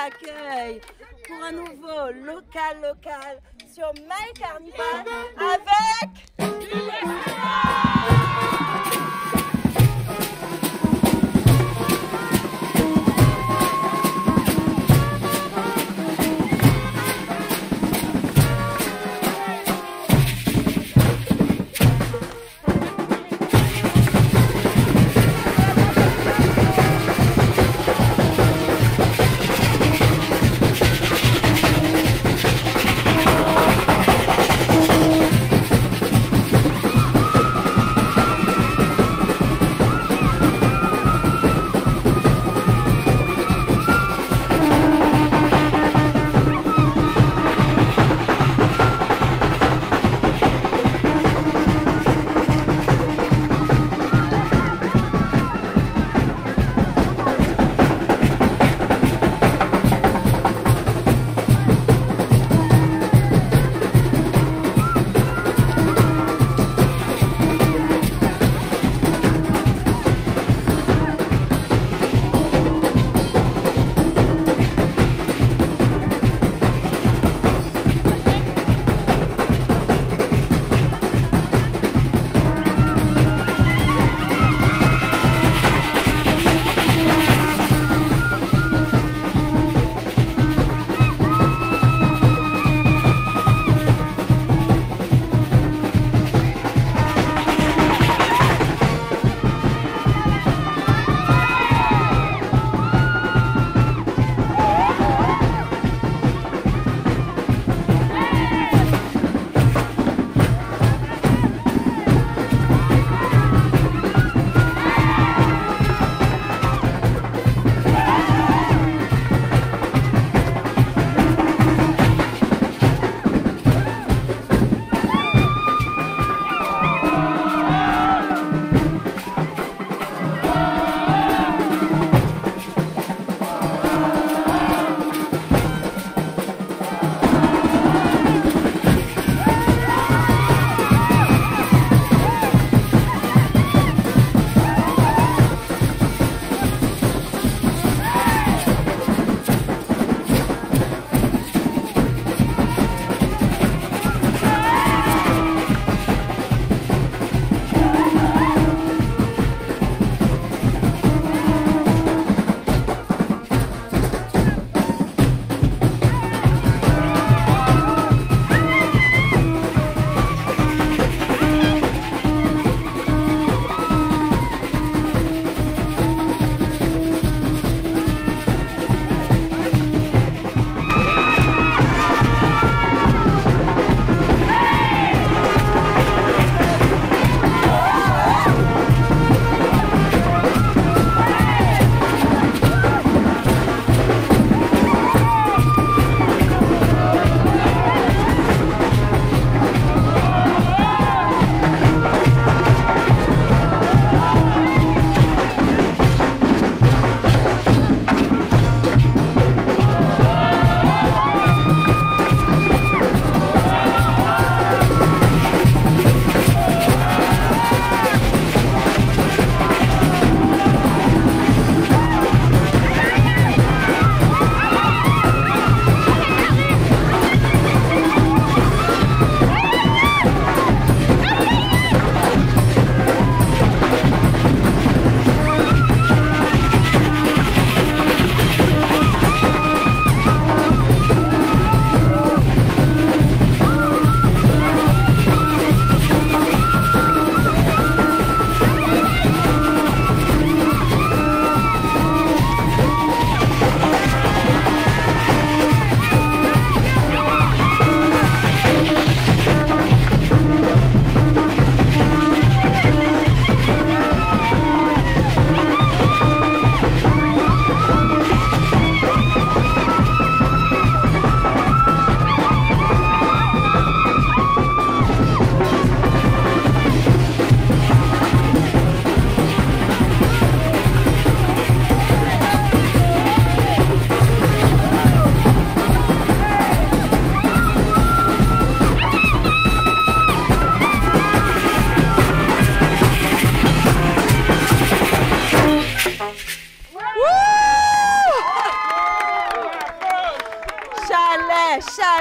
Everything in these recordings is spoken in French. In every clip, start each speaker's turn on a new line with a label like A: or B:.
A: accueil pour un nouveau local sur My Carnival avec...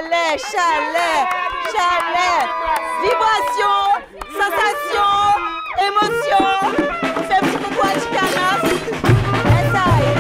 A: chalet, chalet, chalet, vibration, sensation, émotion. On fait un petit coucou à Chicana. Et ça y est.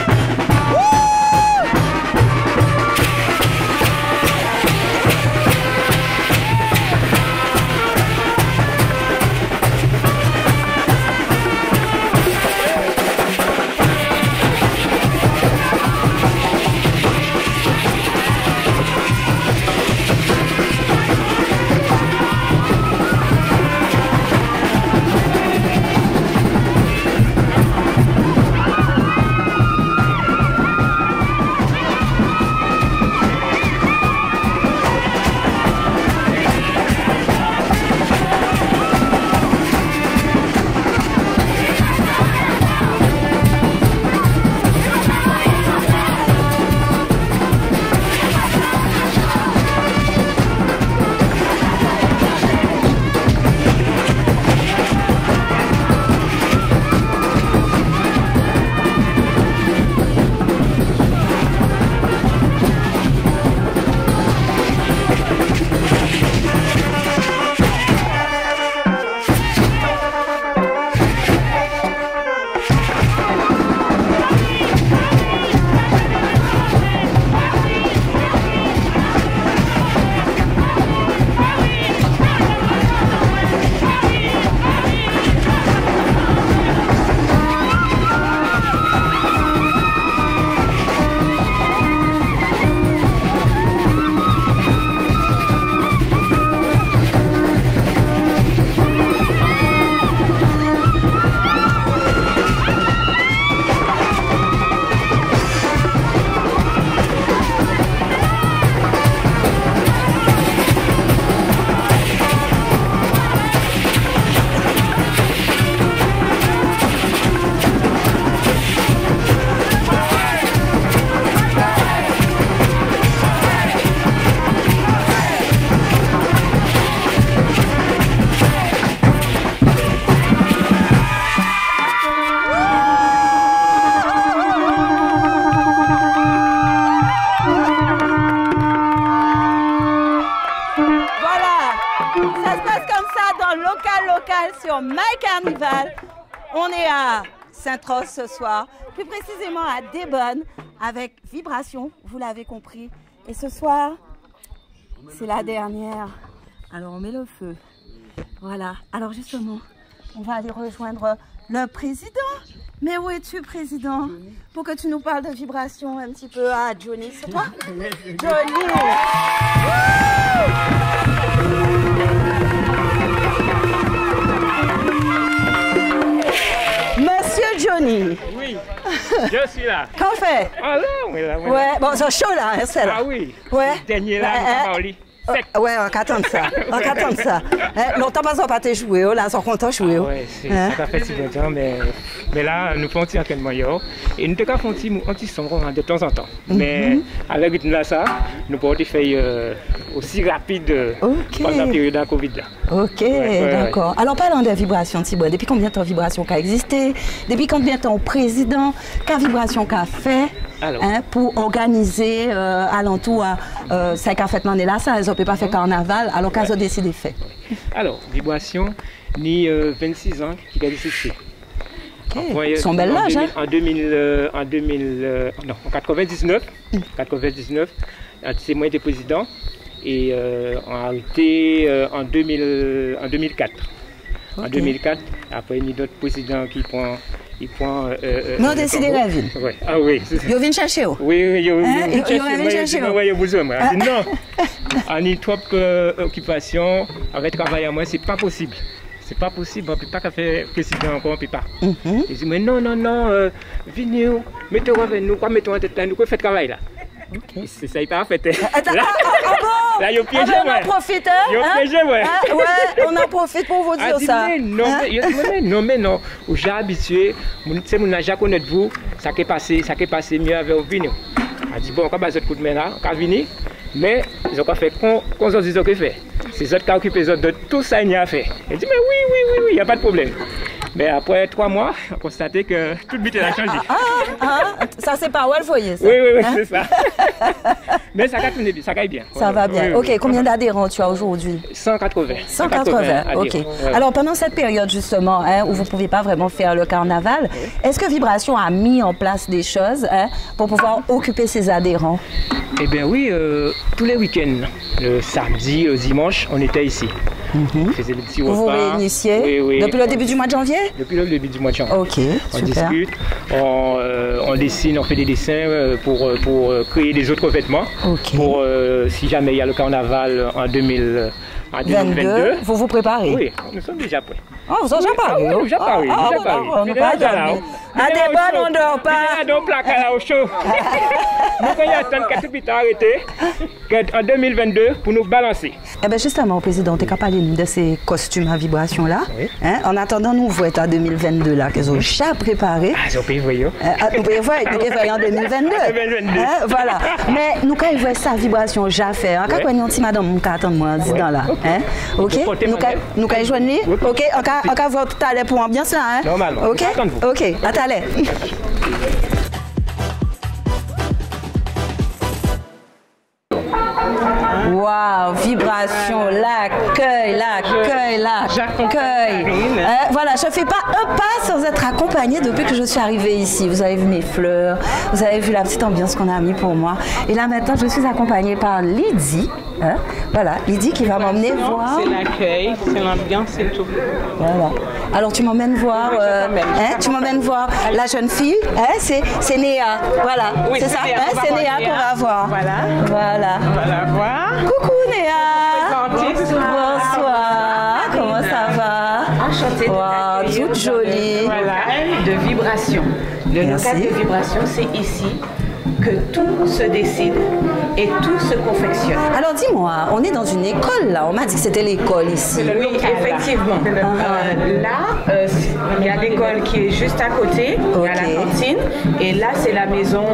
A: Sur My Carnival. On est à Sainte-Rose ce soir, plus précisément à Desbonnes, avec Vibration, vous l'avez compris. Et ce soir, c'est la dernière. Alors on met le feu. Voilà. Alors justement, on va aller rejoindre le président. Mais où es-tu, président? Pour que tu nous parles de Vibration un petit peu à Johnny. C'est toi? Johnny! Monsieur Johnny.
B: Oui, je suis là.
A: Qu'en fait?
B: Ah là, oui, là, oui.
A: Ouais, bon, c'est chaud là, hein, c'est là.
B: Ah oui.
A: Ouais.
B: Dernier là, on va parler.
A: Ouais, on va attendre ça. On va attendre ça. Longtemps, pas pas te jouer, là, ils sont contents de jouer.
B: Oui, ça fait si longtemps, mais là, nous faisons un petit entraînement. Et nous faisons un petit son de temps en temps. Mais avec là, ça, nous pouvons faire aussi rapide pendant la période de la Covid. Là.
A: Ok, d'accord. Alors, parlons de Vibration, Tibouan. Depuis combien de temps Vibration a existé? Depuis combien de temps président qu'a Vibration a fait pour organiser alentour à 5 ans fait l'année là, ça, ils ne peuvent pas faire carnaval, alors qu'ils ont décidé de faire.
B: Alors, Vibration, ni 26 ans qu'il a décidé.
A: Ils sont belles l'âge, hein?
B: En 99, c'est moi qui étais président et on a arrêté en 2004. En 2004, après il y a d'autres présidents qui prend.
A: Mais on décide de la ville.
B: Ouais. Ah oui.
A: Ils viennent chercher.
B: Oui, ils
A: viennent chercher.
B: Oui, ils besoin. Non, on a trop d'occupation, avec travail à moi, c'est pas possible. C'est pas possible, on ne peut pas faire président encore, on ne peut pas. Ils disent, mais non, venez, mettez-vous avec nous, mettez-vous en tête, nous pouvons faire le travail là. Okay. C'est ça, il part en fait. Là, il piégé,
A: on en profite, hein?
B: Il piégé, ouais.
A: Ouais, on en profite pour vous dire ça.
B: Non, mais non. J'ai habitué, c'est mon agent connaître vous, ça qui est passé mieux avec vous. On a dit, bon, on va passer ce coup de main là, on va venir, mais ils ont fait qu'on se dit ce qu'ils fait. C'est eux qui ont occupé les autres de tout ça, il y a fait. Il dit, mais oui, il n'y a pas de problème. Mais après 3 mois, on a constaté que toute vite a changé.
A: Ça c'est pas où elle voyait ça.
B: Oui, c'est ça. Mais ça va tourner bien, ça va bien.
A: Ça va bien. Ok, combien d'adhérents tu as aujourd'hui?
B: 180.
A: 180, ok. Alors pendant cette période justement, où vous ne pouvez pas vraiment faire le carnaval, est-ce que Vibration a mis en place des choses pour pouvoir occuper ses adhérents?
B: Eh bien oui, tous les week-ends, le samedi, le dimanche, on était ici. On faisait des petits repas.
A: Vous réunissez depuis le début du mois de janvier? Depuis le début du mois de janvier. Ok,
B: on
A: super.
B: Discute, on dessine, on fait des dessins pour créer des autres vêtements. Pour si jamais il y a le carnaval en 2022.
A: Vous vous préparez?
B: Oui, nous sommes déjà prêts.
A: Oh, vous êtes déjà paré?
B: Oui, déjà paré.
A: On n'est pas dormi. À des bonnes, on ne dort pas.
B: On est dans le placard au chaud. Nous allons attendre que tout soit arrêté en 2022 pour nous balancer.
A: Eh bien justement, Président, tu as parlé de ces costumes à vibration là. Oui. En attendant, nous voyons en 2022 là, qu'ils ont déjà préparé.
B: Ah, ils ont prévu.
A: Nous pouvons voir en 2022. Voilà. Mais nous, quand ils voient ça, vibration, j'ai fait. Quand on dit, madame, on attend moi, dis dans là. Ok. Nous, quand ils jouent nuit. Ok. On va voir tout à l'heure pour l'ambiance là.
B: Normalement.
A: Ok. Ok. À tout à l'heure. Waouh, vibration, l'accueil. Voilà, je ne fais pas un pas sans être accompagnée depuis que je suis arrivée ici. Vous avez vu mes fleurs, vous avez vu la petite ambiance qu'on a mis pour moi. Et là maintenant, je suis accompagnée par Lydie. Voilà, Lydie qui va m'emmener voir.
C: C'est l'accueil, c'est l'ambiance, c'est tout.
A: Voilà. Alors tu m'emmènes voir, la jeune fille, c'est Néa. Voilà, oui, c'est ça, c'est Néa qu'on va voir. Voilà.
C: On va la voir.
A: Coucou Néa. Bonsoir. Comment ça va?
C: Enchantée de
A: toute jolie.
C: Local de vibration. Le local de vibration, c'est ici que tout se décide et tout se confectionne.
A: Alors dis-moi, on est dans une école là, on m'a dit que c'était l'école ici.
C: Oui, effectivement. Là, il y a l'école qui est juste à côté, il y a la cantine, et là c'est la maison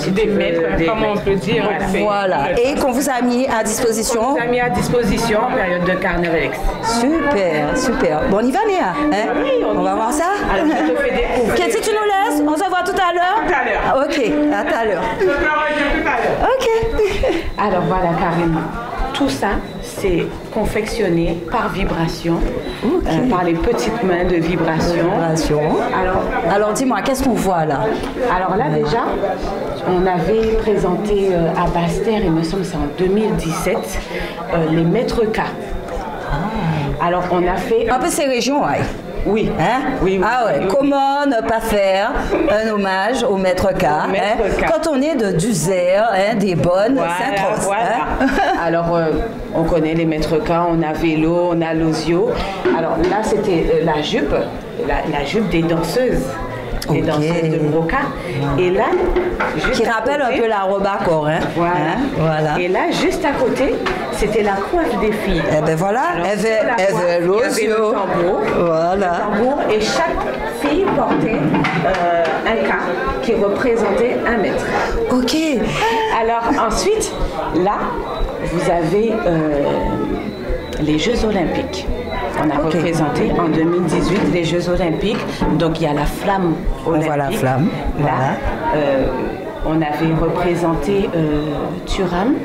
B: des maîtres, comme on peut dire.
A: Voilà, et qu'on vous a mis à disposition.
C: On vous a mis à disposition en période de carnaval.
A: Super. Bon, on y va Néa,
C: Oui,
A: on va voir ça.
C: Alors je te fais découvrir.
A: Katie, tu nous laisses? On se voit tout à l'heure?
C: Tout à l'heure.
A: Ok, à tout à l'heure. Ok.
C: Alors voilà Karine, tout ça c'est confectionné par vibration, par les petites mains de vibration.
A: Alors dis-moi, qu'est-ce qu'on voit là?
C: Alors là déjà, on avait présenté à Basse-Terre, il me semble que c'est en 2017, les mètres K. Alors on a fait...
A: Un peu ces régions, ouais.
C: Oui.
A: Oui. Ah ouais. Comment ne pas faire un hommage au maître K, quand on est de Duzer, des bonnes Saint-Roch.
C: Alors, on connaît les maîtres K, on a Vélo, on a Lozio. Alors là, c'était la jupe des danseuses. Les danseuses de Broca. Et là,
A: qui rappelle un peu la robe à corps. Voilà.
C: Et là, juste à côté, c'était la coiffe des filles.
A: Et ben voilà, elle avait Lozio. Voilà.
C: Et chaque fille portait un K qui représentait 1 mètre.
A: Ok.
C: Alors ensuite, là, vous avez les Jeux Olympiques. On a représenté en 2018 les Jeux Olympiques. Donc il y a la flamme olympique.
A: On voit la flamme.
C: Là, on avait représenté Thuram,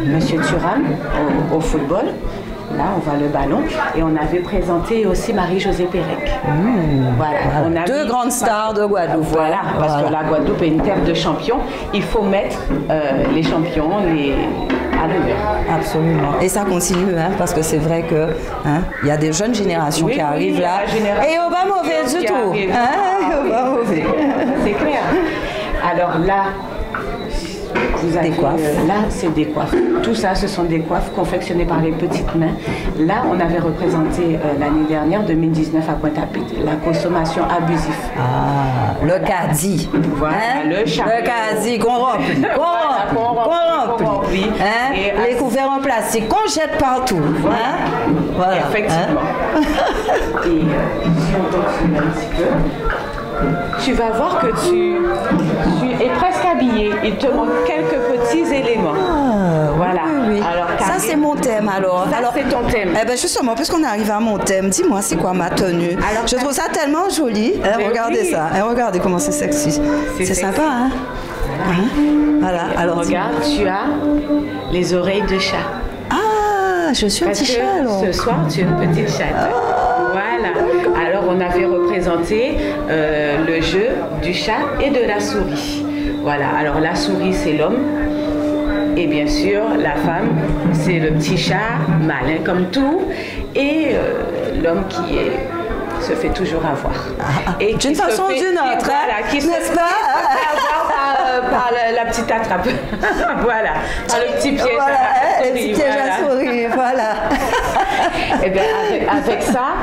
C: Monsieur Thuram au football. Là, on voit le ballon. Et on avait présenté aussi Marie-Josée Pérec. Voilà. On a
A: deux grandes stars de Guadeloupe.
C: Voilà, parce que la Guadeloupe est une terre de champions. Il faut mettre les champions à l'honneur.
A: Absolument. Et ça continue, parce que c'est vrai que il y a des jeunes générations qui arrivent là. Et on va mauvais du tout. On va mauvais.
C: C'est clair. Alors là, vous avez, là, c'est des coiffes. Tout ça, ce sont des coiffes confectionnées par les petites mains. Là, on avait représenté l'année dernière, 2019, à Pointe-à-Pitre, la consommation abusive.
A: Le caddie.
C: Voilà, le
A: caddie qu'on remplit. Les couverts en plastique qu'on jette partout.
C: Voilà. Effectivement. Et si on continue un petit peu, tu vas voir que tu es presque habillé. Il te manque quelques petits éléments. Voilà.
A: Oui.
C: Alors,
A: ça, c'est mon thème alors.
C: Ça, c'est ton thème.
A: Eh ben justement, puisqu'on est arrivé à mon thème, dis-moi, c'est quoi ma tenue? Alors, je trouve ça tellement joli. Regardez ça. Regardez comment c'est sexy. C'est sympa, hein? Voilà. Alors,
C: regarde, tu as les oreilles de chat.
A: Ah, je suis un petit chat alors.
C: Ce soir, tu es une petite chatte. Voilà. Alors, on avait représenté le jeu du chat et de la souris. Voilà. Alors, la souris, c'est l'homme. Et bien sûr, la femme, c'est le petit chat, malin comme tout. Et l'homme qui se fait toujours avoir. Et
A: d'une façon ou d'une autre,
C: qui se fait avoir par la petite attrape. Voilà, par le petit piège
A: à souris. Le petit piège à souris, voilà.
C: Et bien, avec ça,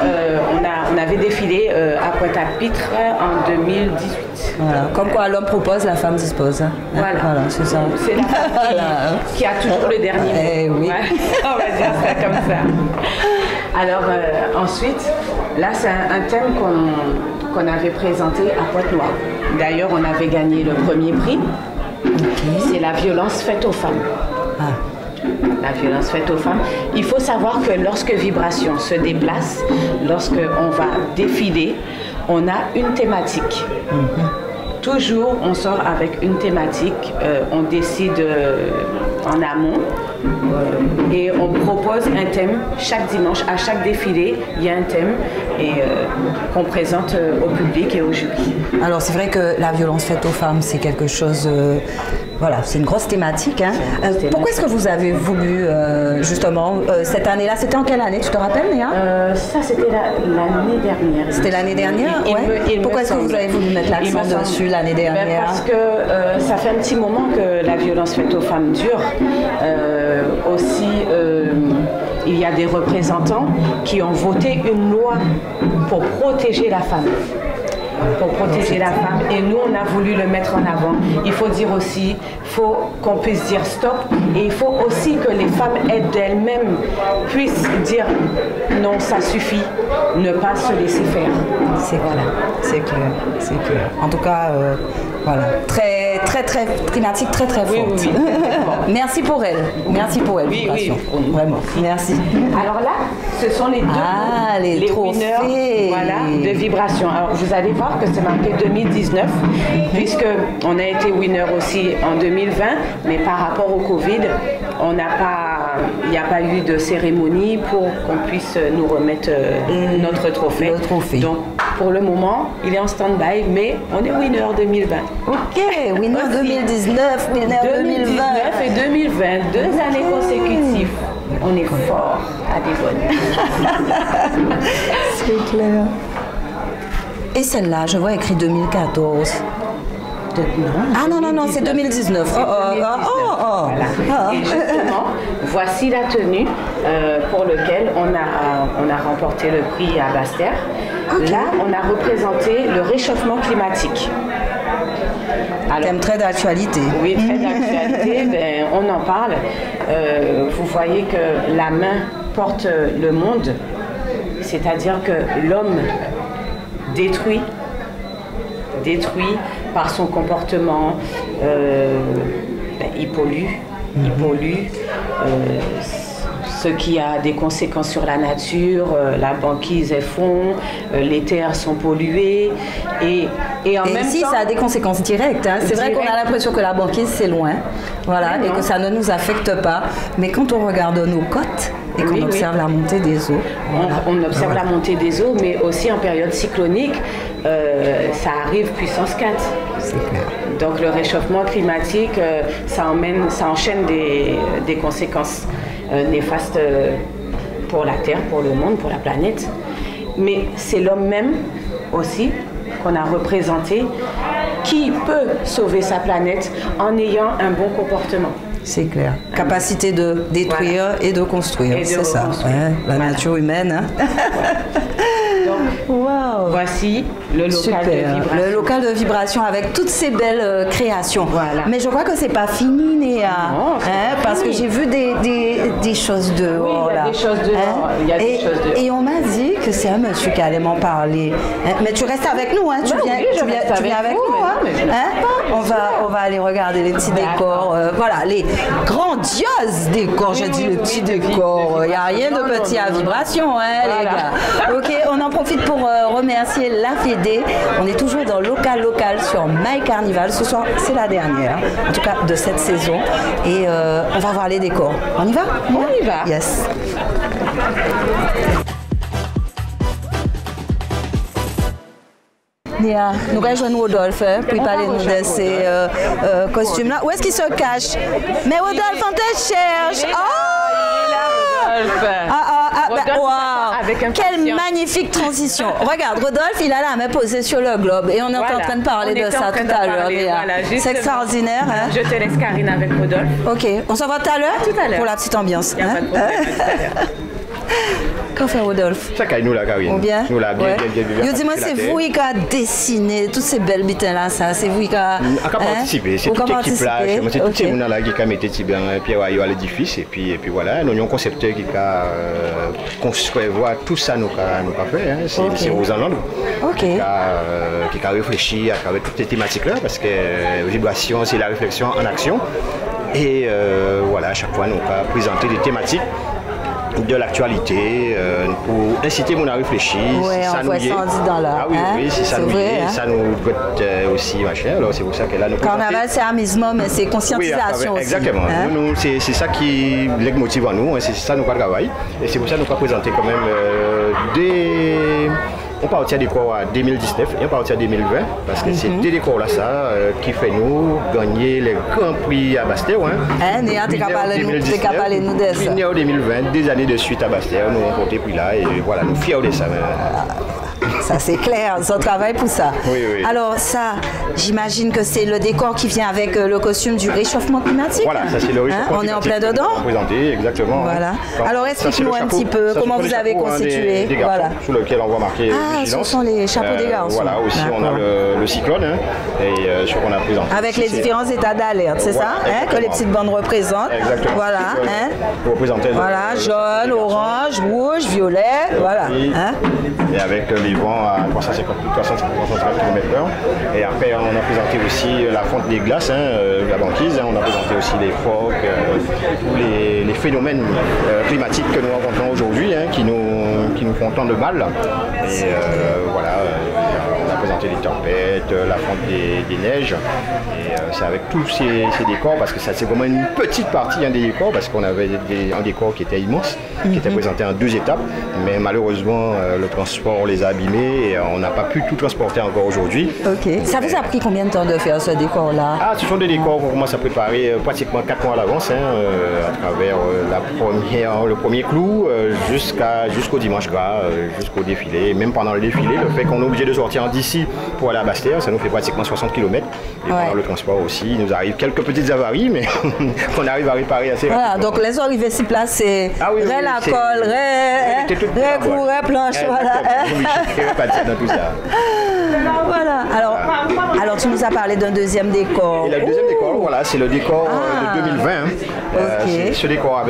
C: on avait défilé à Pointe-à-Pitre en 2018.
A: Voilà. Comme quoi l'homme propose, la femme dispose.
C: Voilà,
A: c'est ça.
C: C'est la femme qui a toujours le dernier mot.
A: Oui.
C: Ouais. On va dire ça comme ça. Alors ensuite, là c'est un thème qu'on avait présenté à Pointe-Noire. D'ailleurs, on avait gagné le premier prix. C'est la violence faite aux femmes. La violence faite aux femmes. Il faut savoir que lorsque Vibration se déplace, lorsqu'on va défiler, on a une thématique. Toujours, on sort avec une thématique. On décide en amont et on propose un thème chaque dimanche. À chaque défilé, il y a un thème et qu'on présente au public et au jury.
A: Alors, c'est vrai que la violence faite aux femmes, c'est quelque chose... Voilà, c'est une grosse thématique. Hein. Pourquoi est-ce que vous avez voulu, justement, cette année-là, c'était en quelle année, tu te rappelles, Néa?
C: Ça, c'était l'année dernière.
A: C'était l'année dernière? Oui. Pourquoi est-ce que vous avez voulu mettre l'accent dessus l'année dernière?
C: Parce que ça fait un petit moment que la violence faite aux femmes dure. Aussi, il y a des représentants qui ont voté une loi pour protéger la femme. Et nous on a voulu le mettre en avant. Il faut dire aussi, il faut qu'on puisse dire stop et il faut aussi que les femmes d'elles-mêmes puissent dire non, ça suffit, ne pas se laisser faire.
A: C'est clair. En tout cas, voilà, très thématique, très forte.
C: Oui.
A: Merci pour elle.
C: Oui.
A: Vraiment, merci.
C: Alors là, ce sont les deux
A: les trophées.
C: Winners, de Vibration. Alors vous allez voir que c'est marqué 2019, puisque on a été winner aussi en 2020, mais par rapport au Covid, il n'y a pas eu de cérémonie pour qu'on puisse nous remettre notre trophée.
A: Le trophée.
C: Donc pour le moment, il est en stand-by, mais on est winner 2020.
A: Ok, winner 2019, winner 2020.
C: 2019 et 2020, 2 années consécutives. On est fort à des bonnes.
A: C'est clair. Et celle-là, je vois écrit 2014. Ah non, c'est 2019.
C: Voilà. Et justement, voici la tenue pour laquelle on a remporté le prix à Basse-Terre. Là, on a représenté le réchauffement climatique. Alors,
A: thème très d'actualité.
C: Oui, très d'actualité. On en parle. Vous voyez que la main porte le monde, c'est-à-dire que l'homme détruit par son comportement, il pollue, ce qui a des conséquences sur la nature, la banquise est fond, les terres sont polluées et en même temps...
A: ça a des conséquences directes. Hein. C'est vrai qu'on a l'impression que la banquise c'est loin, voilà, et que ça ne nous affecte pas, mais quand on regarde nos côtes et qu'on observe la montée des eaux...
C: On observe la montée des eaux, mais aussi en période cyclonique, ça arrive puissance 4.
A: C'est clair.
C: Donc le réchauffement climatique, ça enchaîne des conséquences néfastes pour la Terre, pour le monde, pour la planète. Mais c'est l'homme même aussi qu'on a représenté qui peut sauver sa planète en ayant un bon comportement.
A: C'est clair. Capacité de détruire et de construire, c'est ça. Ouais, la nature humaine. Hein.
C: Wow. Voici le local de vibration.
A: Le local de vibration avec toutes ces belles créations.
C: Voilà.
A: Mais je crois que c'est pas fini, Néa.
C: Non,
A: parce que j'ai vu des choses dehors.
C: Oui, il y a des choses dehors. Il y a des choses dehors.
A: Et on m'a dit que c'est un monsieur qui allait m'en parler. Mais tu restes avec nous, hein? Tu viens avec nous, on va aller regarder les petits décors. Voilà, les grandioses décors. J'ai dit les petits décors. Il n'y a rien de petit à vibration, les gars. Ok, on en profite pour remercier la Fédé. On est toujours dans local sur My Carnival. Ce soir, c'est la dernière, en tout cas de cette saison. Et on va voir les décors. On y va?
C: On y va.
A: Yes. Néa, nous rejoignons Rodolphe pour parler de ces costumes-là. Où est-ce qu'il se cache? Mais Rodolphe, on te cherche. Quelle magnifique transition. Regarde, Rodolphe, il a la main posée sur le globe et on est en train de parler de ça tout à l'heure. C'est extraordinaire. Hein?
C: Je te laisse Karine avec Rodolphe.
A: Ok, on se voit tout à l'heure? Pour la petite ambiance.
C: Il n'y a pas de problème.
A: Qu'en fait Rodolphe?
D: Ça caille nous la Karine.
A: Bien?
D: Nous la bien.
A: Dis-moi, c'est vous qui avez dessiné toutes ces belles bitins là, ça? C'est vous qui avez
D: participé. C'est toute l'équipe là. C'est tout ces gens là qui ont mis Pierre Ayo à l'édifice. Et puis voilà, nous avons un concepteur qui a construit tout ça, nous a fait. C'est Rosaland qui a réfléchi à travers toutes ces thématiques là, parce que vibration, c'est la réflexion en action. Et voilà, à chaque fois, nous avons présenté des thématiques de l'actualité pour inciter mon à réfléchir.
A: Oui,
D: si ça nous
A: dans la.
D: Ah oui, si ça nous ça nous goûte aussi machin. Alors c'est pour ça que là nous.
A: Carnaval, c'est amusement, mais c'est conscientisation aussi.
D: Exactement. Nous, c'est ça qui les motive à nous. C'est ça nous travaillons. Et c'est pour ça que nous avons présenté quand même on partit à des décors à 2019 et on partit à 2020 parce que c'est des décors là qui fait nous gagner les grands prix à Bastère.
A: Néa, tu as parlé nous de ça.
D: 2020, des années de suite à Bastère, nous avons porté prix là et voilà, nous fiers de ça.
A: Ça c'est clair, son travail pour ça.
D: Oui.
A: Alors ça, j'imagine que c'est le décor qui vient avec le costume du réchauffement climatique.
D: Voilà, ça c'est le réchauffement climatique.
A: On est en plein dedans.
D: Présenté, exactement.
A: Voilà. Alors explique-nous un petit peu comment vous avez constitué.
D: Des garçons, sur lequel on voit marqué vigilance.
A: Ce sont les chapeaux des garçons.
D: Voilà, aussi on a le cyclone et sur qu'on a présenté.
A: Avec les différents états d'alerte, c'est ça que les petites bandes représentent.
D: Exactement.
A: Voilà. Voilà, jaune, orange, rouge, violet, voilà.
D: Et avec les vents à 350 km/h. Et après, on a présenté aussi la fonte des glaces, la banquise. On a présenté aussi les phoques, tous les phénomènes climatiques que nous rencontrons aujourd'hui, qui nous font tant de mal. Et voilà, on a présenté les tempêtes, la fonte des neiges. Et c'est avec tous ces décors, parce que ça c'est vraiment une petite partie des décors, parce qu'on avait un décor qui était immense, qui était présenté en 2 étapes. Mais malheureusement, le transport les a abîmés et on n'a pas pu tout transporter encore aujourd'hui.
A: Ok. Ça vous a pris combien de temps de faire ce décor-là?
D: Ce sont des décors qu'on commence à préparer pratiquement 4 mois à l'avance, à travers le premier clou jusqu'au dimanche gras, jusqu'au défilé. Et même pendant le défilé, le fait qu'on est obligé de sortir d'ici pour aller à Bastère, ça nous fait pratiquement 60 km. Et pendant le transport aussi, il nous arrive quelques petites avaries, mais qu'on arrive à réparer assez rapidement.
A: Voilà, donc les arrivées s'y placent, c'est la colle, ré planche, voilà.
D: Dans tout ça.
A: Voilà. Alors tu nous as parlé d'un deuxième décor.
D: Et le deuxième décor, voilà, c'est le décor de 2020. C'est ce décor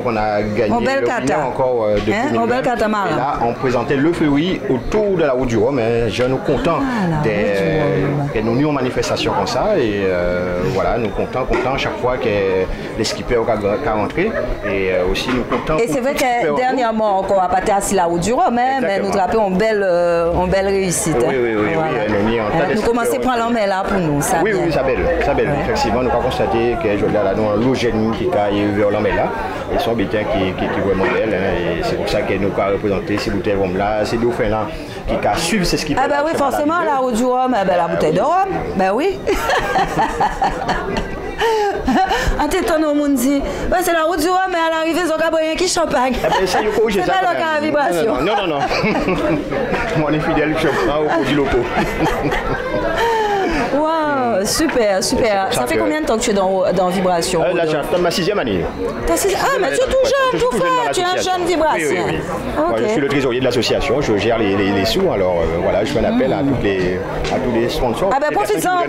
D: qu'on a gagné encore depuis 2020. Et là, on présentait le feuillet autour de la route du Rhum. Je nous content que nous nous en manifestation comme ça. Et voilà, nous contents chaque fois que les skippers ont rentré. Et aussi nous contents.
A: Et c'est vrai que dernièrement, on a pas assis la route du Rhum, mais nous avons une belle réussite.
D: Oui.
A: Nous commençons à prendre l'emmène là pour nous. Ça
D: oui, ça belle. Effectivement, nous avons constaté que je regarde là, nous avons l'ogène qui a vers l'emmène là. Ils sont bien qui est vraiment belle. Et c'est pour ça que nous avons représenté ces bouteilles de rhum là, ces dauphins là, qui suivent ce qui.
A: Ah, ben oui, forcément, la route du Rhum, la bouteille de rhum. Ben oui. En t'étonnant, au monde dit, c'est la route du Rhum, mais à l'arrivée, ils ont rien qui champagne.
D: C'est
A: pas le cas à vibration.
D: Non. Moi, on est fidèle, je prends au produit locaux.
A: Wow, super, super. Ça fait combien de temps que tu es dans Vibration?
D: Là, j'ai ma 6e année.
A: Ah, mais tu es tout jeune, tout frais. Tu es un jeune Vibration.
D: Oui.
A: Okay.
D: Je suis le trésorier de l'association, je gère les sous, alors voilà, je fais un appel à tous les sponsors.
A: Ah ben profites-en,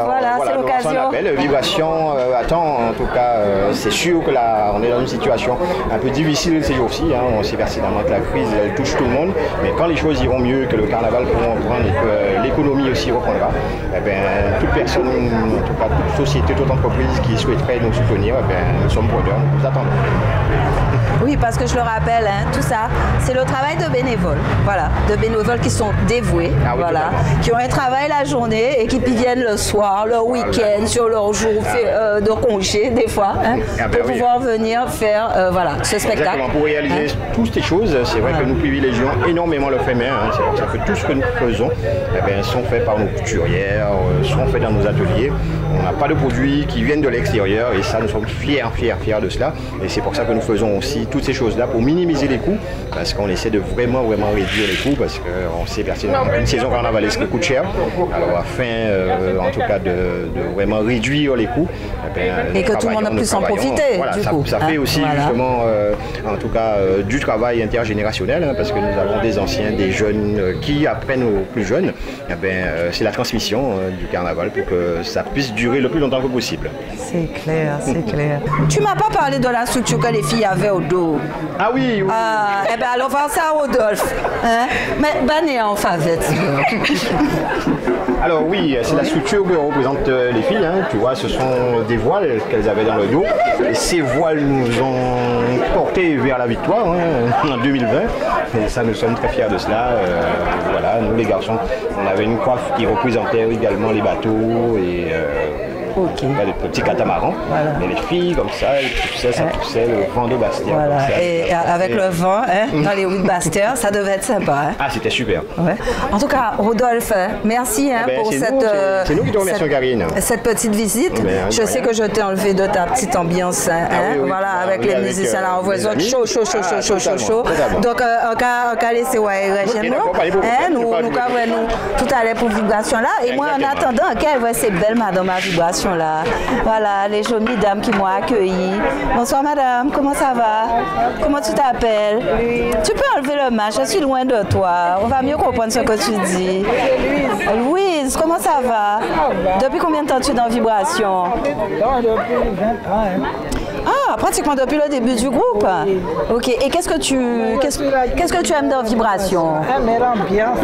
A: voilà, c'est l'occasion.
D: On appelle Vibration, en tout cas, c'est sûr que là, on est dans une situation un peu difficile ces jours-ci, hein. On sait pertinemment que la crise, elle touche tout le monde, mais quand les choses iront mieux, que le carnaval pourra reprendre et que l'économie aussi reprendra, eh bien, toute personne, en tout cas toute société, toute entreprise qui souhaiterait nous soutenir, eh bien, nous sommes preneurs, nous vous attendons.
A: Oui, parce que je le rappelle, hein, tout ça, c'est le travail de bénévoles. Voilà, de bénévoles qui sont dévoués, voilà, qui ont un travail la journée et qui viennent le soir, le week-end, sur leur jour de congé, des fois, hein, pour pouvoir venir faire voilà, ce spectacle.
D: Exactement, pour réaliser toutes ces choses, c'est vrai que nous privilégions énormément le fait main. Hein, c'est pour ça que tout ce que nous faisons sont faits par nos couturières, sont faits dans nos ateliers. On n'a pas de produits qui viennent de l'extérieur et ça, nous sommes fiers de cela. Et c'est pour ça que nous faisons aussi toutes ces choses-là pour minimiser les coûts, parce qu'on essaie de vraiment réduire les coûts, parce qu'on sait pertinemment qu'une saison carnavalesque coûte cher. Alors afin, en tout cas, de vraiment réduire les coûts,
A: et que tout le monde puisse en profiter.
D: Voilà, ça fait aussi justement, en tout cas, du travail intergénérationnel, hein, parce que nous avons des anciens, des jeunes qui apprennent aux plus jeunes. C'est la transmission du carnaval pour que ça puisse durer le plus longtemps que possible.
A: C'est clair, c'est clair. Tu m'as pas parlé de la structure que les filles avaient au dos.
D: Ah oui.
A: Eh bien, alors, on va ça à Rodolphe. Hein? Mais Bané en favette.
D: Alors oui, c'est la structure que représentent les filles. Hein. Tu vois, ce sont des voiles qu'elles avaient dans le dos. Et ces voiles nous ont portés vers la victoire en 2020. Et ça, nous sommes très fiers de cela. Voilà, nous les garçons, on avait une coiffe qui représentait également les bateaux et des petits catamarans. Voilà. Et les filles, comme ça, ça poussait le vent de Bastia.
A: Voilà. Ça, et avec le vent, dans les rues de Bastia, ça devait être sympa. Hein.
D: Ah, c'était super.
A: Ouais. En tout cas, Rodolphe, merci pour cette,
D: c'est nous qui te remercions, Karine.
A: Cette petite visite. Je sais que je t'ai enlevé de ta petite ambiance. Voilà, avec les musiciens là, on voit chaud. Donc, on va laisser nous tout à l'heure pour Vibration là. Et moi, en attendant, qu'elle voit ces belles madame à Vibration là. Voilà, les jolies dames qui m'ont accueilli. Bonsoir madame, comment ça va? Comment tu t'appelles? Tu peux enlever le masque, je suis loin de toi. On va mieux comprendre ce que tu dis. Louise, comment ça va? Depuis combien de temps tu es dans Vibration?
E: Depuis 20 ans.
A: Ah, pratiquement depuis le début du groupe. Ok, et qu'est-ce que tu aimes dans Vibration?
E: Aimer l'ambiance.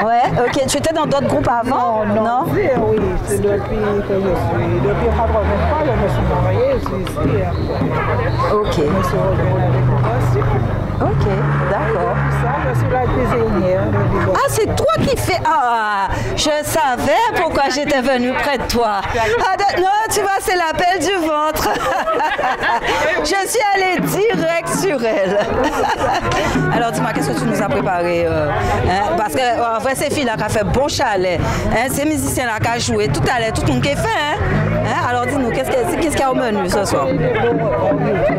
A: Ouais, ok. Tu étais dans d'autres groupes avant?
E: Non. Oui, c'est depuis que je suis. Depuis 1983, je me suis mariée, je suis ici.
A: Ok.
E: Je me suis rejointe avec Vibration.
A: Ok, d'accord.
E: Je suis la cuisinière de Vibration.
A: Ah, c'est toi qui fais... Ah, je savais pourquoi j'étais venue près de toi. Non, tu vois, c'est l'appel du ventre. Je suis allée direct sur elle. Alors, dis-moi, qu'est-ce que tu nous as préparé parce que, en vrai, ces filles-là qui ont fait bon chalet, ces musiciens-là qui ont joué tout à l'heure, tout le monde qui est fait. Alors, dis-nous, qu'est-ce qu'il y a au menu ce soir?
E: On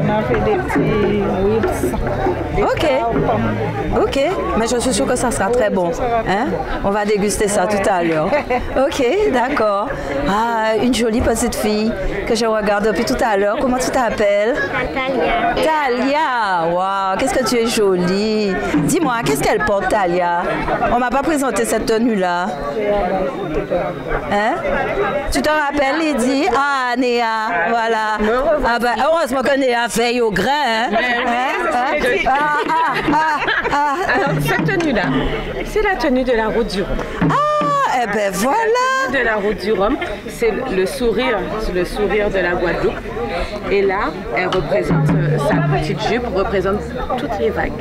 E: a fait des petits whips.
A: Ok, mais je suis sûre que ça sera très bon. On va déguster ça tout à l'heure. Ok, d'accord. Ah, une jolie petite fille que je regarde depuis tout à l'heure. Comment tu t'appelles? Talia. Waouh, qu'est-ce que tu es jolie. Dis-moi, qu'est-ce qu'elle porte, Talia? On m'a pas présenté cette tenue-là. Tu te rappelles, Lydie? Ah, Néa, voilà. Ah ben, heureusement que Néa veille au grain.
C: Alors, cette tenue-là, c'est la tenue de la route du Rhum.
A: Ah, eh ben voilà.
C: La tenue de la route du Rhum, c'est le sourire de la Guadeloupe. Et là, elle représente, sa petite jupe représente toutes les vagues.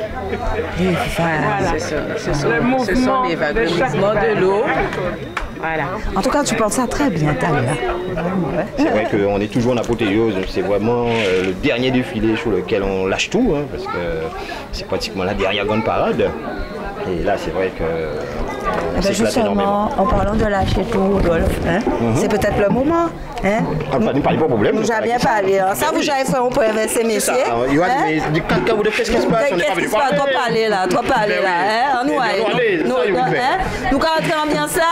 C: Voilà, ce sont les vagues, le mouvement de l'eau. Voilà.
A: En tout cas, tu penses ça très bien, Talia.
D: C'est vrai qu'on est toujours en apothéose. C'est vraiment le dernier défilé sur lequel on lâche tout, parce que c'est pratiquement la dernière grande parade. Et là, c'est vrai que...
A: justement, en parlant de lâcher tout, Rodolphe, c'est peut-être le moment.
D: Pas de problème.
A: Nous avons bien parlé. Ça, vous avez fait un point avec ces messieurs.
D: Quand vous qu'est-ce qui se passe?
A: Qu'est-ce qui se passe? Trop parler là, trop parler là. Nous, nous, quand on entrer l'ambiance là.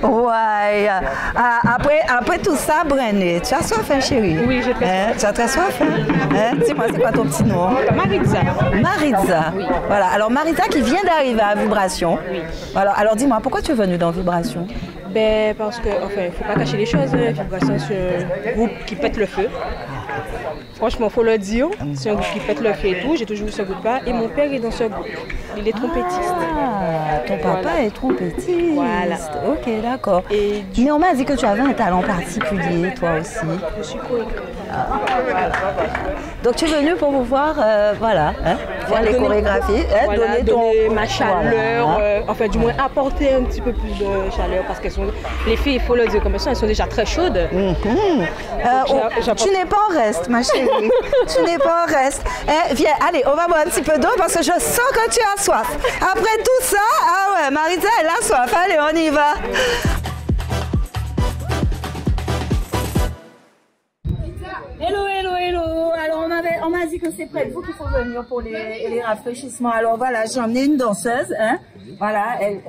A: Ouais. Après tout ça, Brené, tu as soif, hein, chérie?
F: Oui, j'ai très soif.
A: Tu as très soif, hein? Dis-moi, c'est quoi ton petit nom?
F: Maritza.
A: Maritza. Oui. Voilà. Alors, Maritza qui vient d'arriver à Vibration. Oui. Voilà. Alors, dis-moi, pourquoi tu es venue dans Vibration?
F: Ben, parce que, enfin, il ne faut pas cacher les choses. Vibration, c'est un groupe qui pète le feu. Franchement, il faut le dire. C'est un groupe qui pète le feu et tout. J'ai toujours vu ce groupe-là. Et mon père est dans ce groupe. Il est trompettiste.
A: Ah, ton papa est trompettiste.
F: Voilà.
A: Ok, d'accord. Mais on m'a dit que tu avais un talent particulier, toi aussi.
F: Je suis chorégraphe.
A: Voilà. Donc, tu es venu pour pouvoir, voilà, hein, faire les chorégraphies, hein,
F: voilà, donner ma chaleur,
A: voilà.
F: enfin, du moins apporter un petit peu plus de chaleur parce qu'elles sont, les filles, il faut le dire comme ça, elles sont déjà très chaudes.
A: Tu n'es pas en reste, ma chérie. Tu n'es pas en reste. Viens, allez, on va boire un petit peu d'eau parce que je sens que tu as soif. Après tout ça, ah ouais, Maritza, elle a soif. Allez, on y va. Hello, hello, hello. Alors, on m'a dit que c'est près de vous qu'il faut venir pour les rafraîchissements. Alors, voilà, j'ai emmené une danseuse. Hein. Voilà, elle.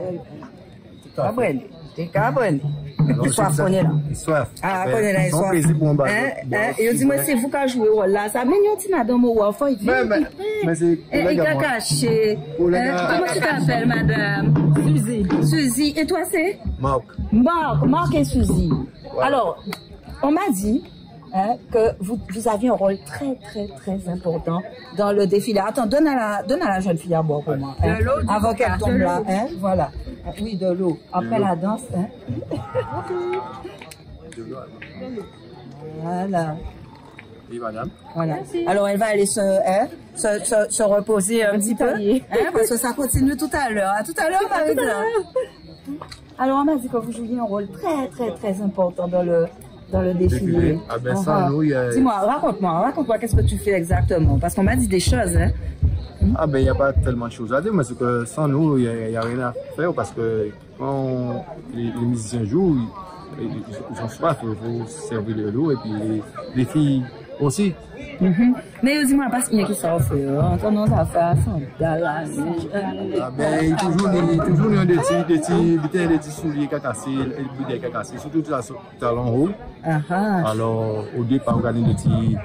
A: T'es cabane. Tu soif, on est là.
G: Soif.
A: Ah, on est là, soif. Et dis-moi, c'est vous qui avez joué là. Ça mène une petite madame au Wafa.
G: Mais c'est.
A: Et caché. Comment tu t'appelles, madame? Suzy. Suzy. Et toi, c'est?
G: Marc.
A: Marc et Suzy. Alors, on m'a dit que vous aviez un rôle très important dans le défilé. Attends, donne à la jeune fille à boire pour moi. De l'eau. Avant qu'elle tombe là. Voilà. Oui, de l'eau. Après la danse. Voilà.
G: Oui, madame.
A: Voilà. Alors, elle va aller se reposer un petit peu. Parce que ça continue tout à l'heure. À tout à l'heure, Maritza. Alors, on m'a dit que vous jouiez un rôle très important dans le défilé.
G: Ah ben sans nous,
A: dis-moi, raconte-moi, qu'est-ce que tu fais exactement? Parce qu'on m'a dit des choses, hein.
G: Ah ben il n'y a pas tellement de choses à dire, mais c'est que sans nous, il n'y a rien à faire parce que quand les musiciens jouent, ils sont soif, il faut servir de l'eau et puis les filles aussi.
A: Mais dis-moi, parce qu'il y a qui s'en fait, entre nos affaires,
G: ah ben il y a toujours des petits souliers qui sont cassés, des bouteilles qui sont cassées, surtout talons hauts. Alors au départ, on a des petits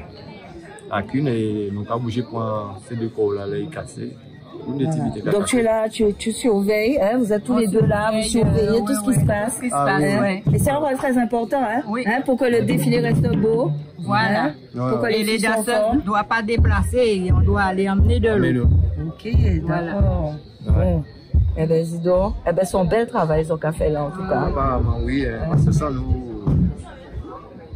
G: lacunes et nous avons bougé pour ces deux corps là, les casser.
A: Donc tu es là, tu surveilles, hein, vous êtes tous les deux là, vous surveillez tout ce qui se passe. Et c'est un rôle très important, hein, pour que le défilé reste beau.
H: Voilà. Pour que les danseurs ne doivent pas déplacer, on doit aller emmener de l'eau.
A: Ok, d'accord. Bon. Eh bien, dis donc, c'est un bel travail, ce qu'a fait là, en tout cas.
G: Apparemment, oui, parce que ça,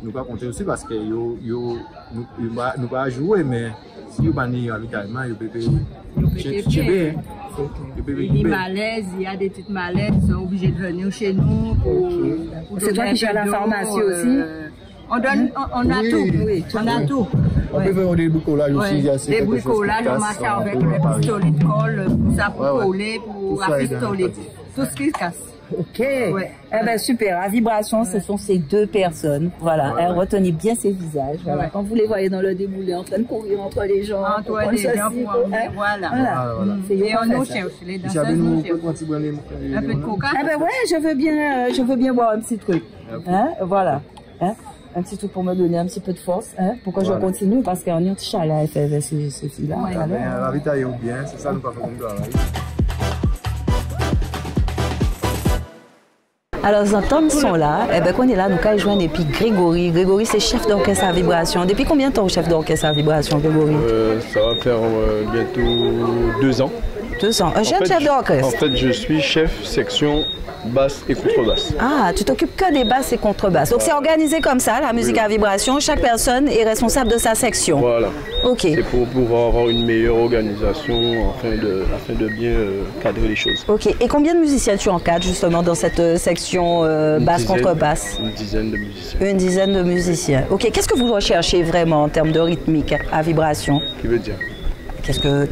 G: nous pas compter aussi parce que nous pas jouer, mais si nous pas habituellement, nous peut chier.
H: Les malaises, il y a des petites malaises, ils sont obligés de venir chez nous pour
A: c'est toi qui gères la pharmacie aussi?
H: On a tout, oui, on a tout.
G: On peut faire des bricolages aussi.
H: Des bricolages, on marche avec le pistolet de colle, pour ça, pour coller, pour rafistoler, tout ce qui se casse.
A: Ok. Ouais. Eh ben super. À Vibration, ce sont ces deux personnes. Voilà. Retenez bien ces visages. Voilà. Quand vous les voyez dans le déboulé, en train de courir entre les gens.
H: Entre les gens. Voilà. Et on nous cherche. Les danseurs nous cherchent. Un peu de coca.
A: Eh ben ouais, je veux bien boire un petit truc. Voilà. Un petit truc pour me donner un petit peu de force, pour que je continue, parce qu'on est chaleur à faire ces filles-là.
G: Ravitailler bien, c'est ça nous pas fait comme travail.
A: Alors, les ententes sont là. Eh bien, quand on est là, nous allons joindre et puis Grégory. Grégory, c'est chef d'orchestre à Vibration. Depuis combien de temps chef d'orchestre à Vibration, Grégory?
I: Ça va faire bientôt 2 ans.
A: 2 ans. Un jeune chef d'orchestre?
I: En fait, je suis chef section basse et contrebasse.
A: Ah, tu t'occupes que des basses et contrebasses. Donc, c'est organisé comme ça, la musique à Vibration. Chaque personne est responsable de sa section.
I: Voilà.
A: Ok.
I: C'est pour pouvoir avoir une meilleure organisation afin de bien cadrer les choses.
A: Ok. Et combien de musiciens tu encadres justement dans cette section basse-contrebasse?
I: Une dizaine de musiciens.
A: Une dizaine de musiciens. Ok. Qu'est-ce que vous recherchez vraiment en termes de rythmique à Vibration?
I: Qui veut dire?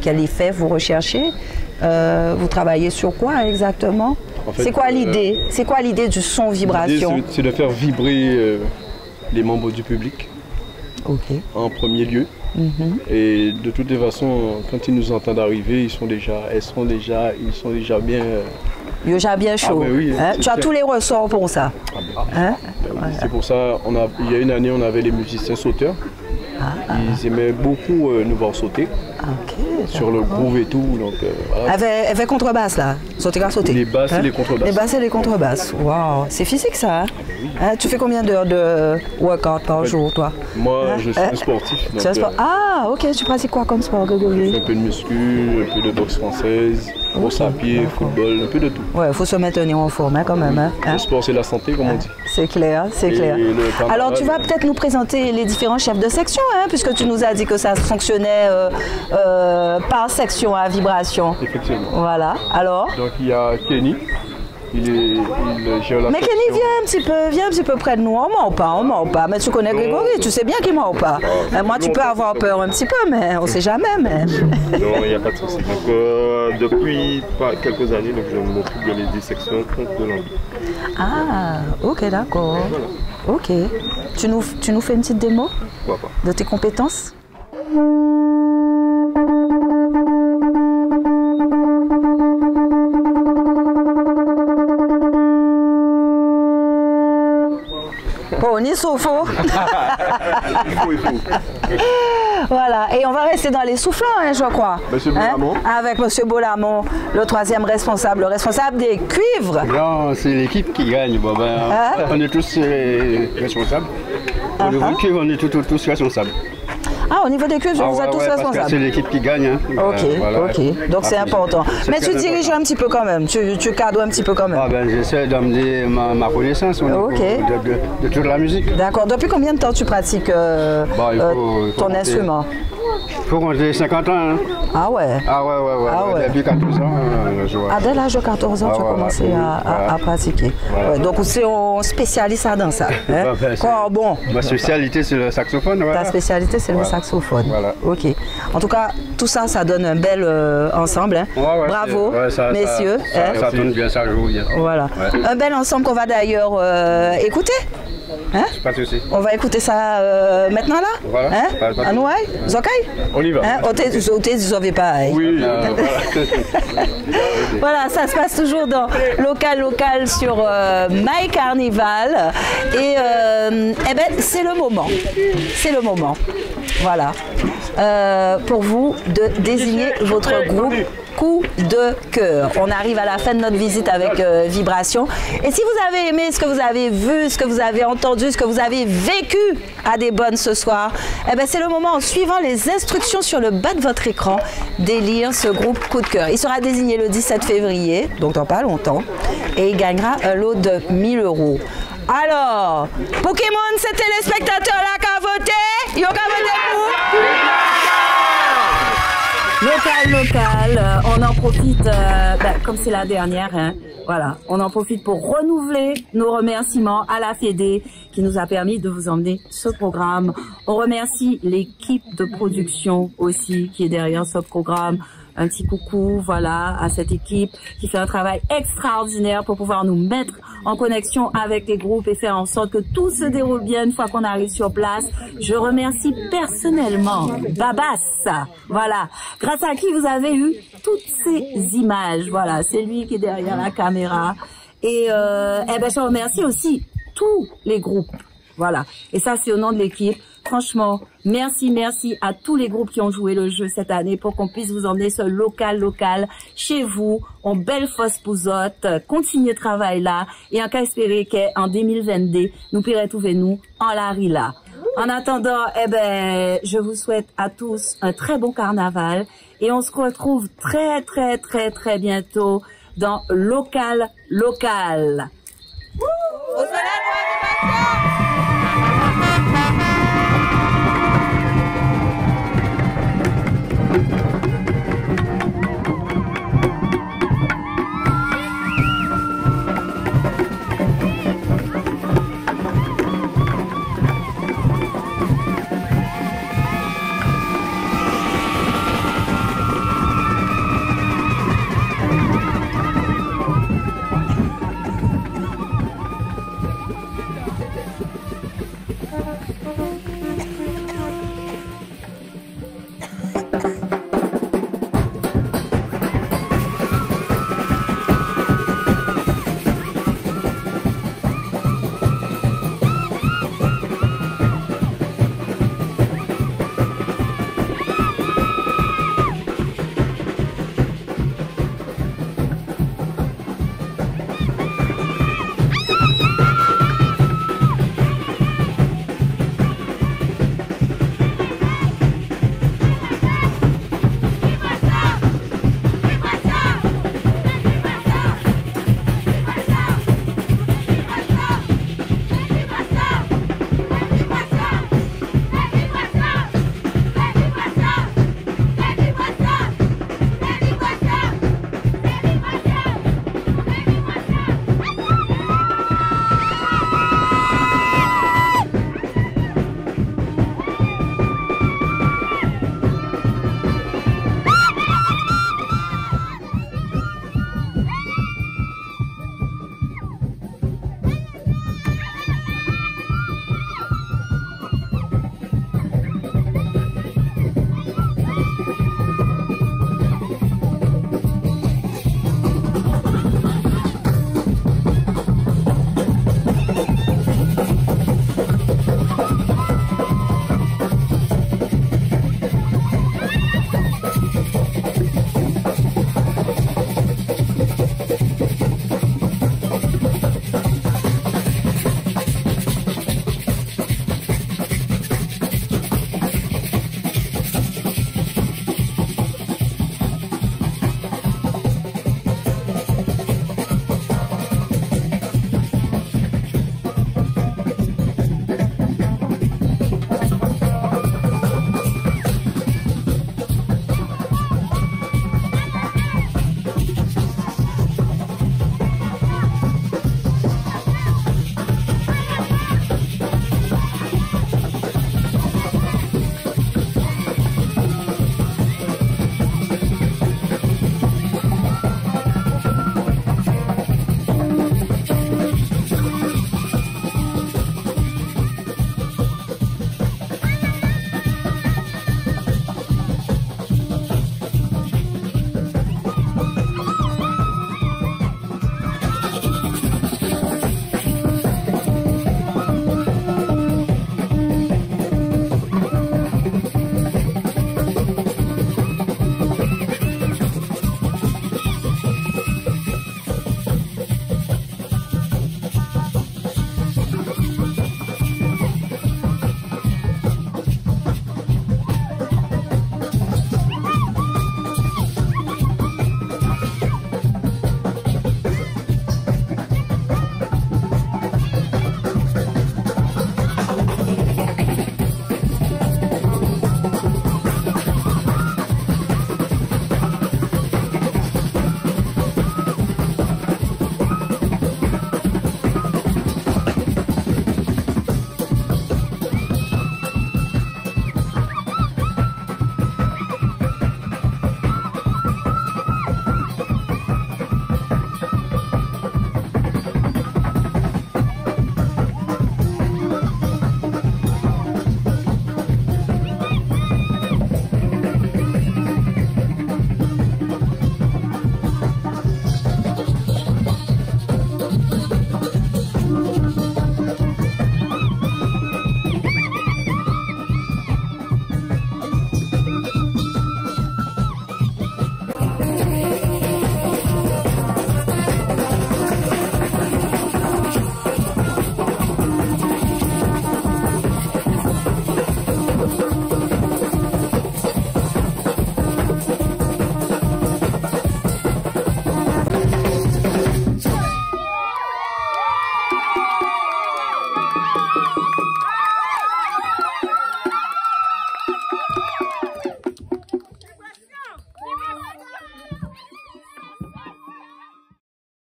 A: Quel effet vous recherchez? Vous travaillez sur quoi exactement? En fait, c'est quoi l'idée? C'est quoi l'idée du son Vibration?
I: C'est de faire vibrer les membres du public.
A: Ok.
I: En premier lieu. Et de toutes les façons, quand ils nous entendent arriver, ils sont déjà bien.
A: Déjà bien chaud.
I: Ah, ben oui,
A: hein? Tu as tous les ressorts pour ça. Hein?
I: C'est pour ça, il y a une année, on avait les musiciens sauteurs. Ils aimaient beaucoup nous voir sauter. Sur le groove et tout. Donc, voilà.
A: Avec contrebasse là. Sauter car sauter.
I: Les basses et les contrebasses.
A: Les basses et les contrebasses. Waouh, c'est physique ça. Hein? Hein? Tu fais combien d'heures de workout par jour toi?
I: Moi, je suis un sportif. Donc,
A: ah, ok. Tu pratiques quoi comme sport, Grégory?
I: Je fais un peu de muscu, un peu de boxe française, course à pied, football, un peu de tout.
A: Ouais, il faut se maintenir en forme hein, quand même. Hein?
I: Le sport, c'est la santé, comme on dit.
A: C'est clair, c'est clair. Alors, tu vas peut-être nous présenter les différents chefs de section, hein, puisque tu nous as dit que ça fonctionnait par section à vibration.
I: Effectivement.
A: Voilà. Alors?
I: Donc, il y a Kenny. Il gère la
A: mais
I: section.
A: Kenny, viens un petit peu près de nous. On ment pas. Mais tu connais Grégory, tu sais bien qu'il ment pas. Moi, tu peux avoir peur un petit peu, mais on ne sait jamais. Mais...
J: Non, il n'y a pas de souci. Donc, depuis quelques années, donc, je m'occupe de les dissections contre de l'envie.
A: Ah, ok, d'accord. Voilà. Ok. Tu nous fais une petite démo de tes compétences? Bon, ni souffle.
J: Il faut.
A: Voilà, et on va rester dans les soufflants, hein, je crois.
J: Monsieur Bolamont.
A: Avec Monsieur Bolamont, le troisième responsable, le responsable des cuivres.
K: Non, c'est l'équipe qui gagne. Bon, on est tous responsables. Au niveau des cuivres, on est tous responsables.
A: Ah, au niveau des cuivres, vous êtes tous responsables.
K: C'est l'équipe qui gagne. Hein.
A: Ok,
K: voilà.
A: ok. Donc c'est important. Mais tu diriges un petit peu quand même, tu cadres un petit peu quand même.
K: Ah ben, j'essaie d'amener ma connaissance au niveau de toute la musique.
A: D'accord. Depuis combien de temps tu pratiques ton instrument?
K: Il faut compter 50 ans. Hein.
A: Ah ouais?
K: Ah ouais. Depuis 14 ans, je vois.
A: Ah, dès l'âge de 14 ans, tu as commencé à pratiquer.
K: Voilà.
A: Ouais, donc c'est un spécialiste dans ça. Hein? Bon.
K: Ma spécialité, c'est le saxophone. Voilà.
A: Ta spécialité, c'est le saxophone.
K: Voilà.
A: Ok. En tout cas, tout ça, ça donne un bel ensemble. Hein? Bravo, messieurs.
K: Ça tourne bien, ça joue bien.
A: Voilà. Ouais. Un bel ensemble qu'on va d'ailleurs écouter. Hein?
K: Pas de souci.
A: On va écouter ça maintenant là?
K: Voilà.
A: Hein? Anouaï? Zokai?
J: On y va.
A: Hein? Vous pas.
J: Oui.
A: Voilà, ça se passe toujours dans local sur My Carnival. Et ben, c'est le moment. C'est le moment. Voilà. Pour vous de désigner votre groupe coup de cœur. On arrive à la fin de notre visite avec Vibration. Et si vous avez aimé ce que vous avez vu, ce que vous avez entendu, ce que vous avez vécu à des bonnes ce soir, eh ben c'est le moment, en suivant les instructions sur le bas de votre écran, d'élire ce groupe coup de cœur. Il sera désigné le 17 février, donc dans pas longtemps, et il gagnera un lot de 1 000 €. Alors, Pokémon, c'est téléspectateurs-là qui a voté. Ils ont voté pour local, on en profite, comme c'est la dernière, hein, voilà, on en profite pour renouveler nos remerciements à la Fédé qui nous a permis de vous emmener ce programme. On remercie l'équipe de production aussi qui est derrière ce programme. Un petit coucou, voilà, à cette équipe qui fait un travail extraordinaire pour pouvoir nous mettre en connexion avec les groupes et faire en sorte que tout se déroule bien une fois qu'on arrive sur place. Je remercie personnellement Babas, voilà, grâce à qui vous avez eu toutes ces images, voilà, c'est lui qui est derrière la caméra. Et je remercie aussi tous les groupes, voilà, et ça c'est au nom de l'équipe. Franchement, merci à tous les groupes qui ont joué le jeu cette année pour qu'on puisse vous emmener ce local chez vous, en belle fosse pouzotte, continuez le travail là, et en cas espérer qu'en 2022, nous pourrons trouver nous en la rila. En attendant, je vous souhaite à tous un très bon carnaval, et on se retrouve très bientôt dans local.